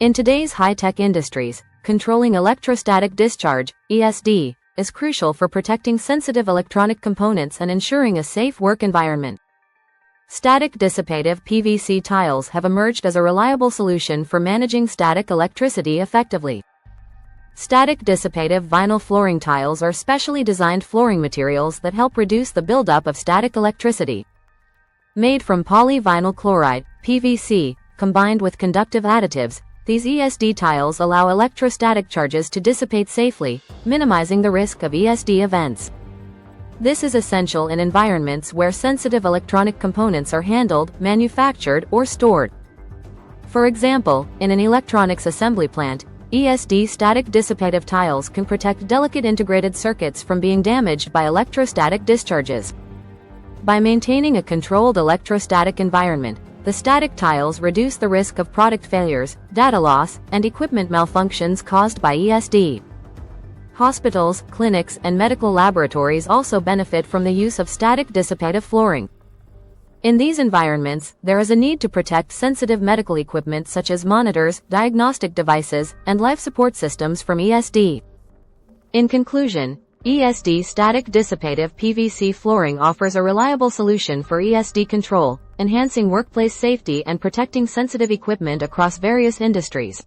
In today's high-tech industries, controlling electrostatic discharge, ESD, is crucial for protecting sensitive electronic components and ensuring a safe work environment. Static dissipative PVC tiles have emerged as a reliable solution for managing static electricity effectively. Static dissipative vinyl flooring tiles are specially designed flooring materials that help reduce the buildup of static electricity. Made from polyvinyl chloride, PVC, combined with conductive additives, these ESD tiles allow electrostatic charges to dissipate safely, minimizing the risk of ESD events. This is essential in environments where sensitive electronic components are handled, manufactured, or stored. For example, in an electronics assembly plant, ESD static dissipative tiles can protect delicate integrated circuits from being damaged by electrostatic discharges. By maintaining a controlled electrostatic environment, the static tiles reduce the risk of product failures, data loss, and equipment malfunctions caused by ESD. Hospitals, clinics, and medical laboratories also benefit from the use of static dissipative flooring. In these environments, there is a need to protect sensitive medical equipment such as monitors, diagnostic devices, and life support systems from ESD. In conclusion, ESD static dissipative PVC flooring offers a reliable solution for ESD control, enhancing workplace safety and protecting sensitive equipment across various industries.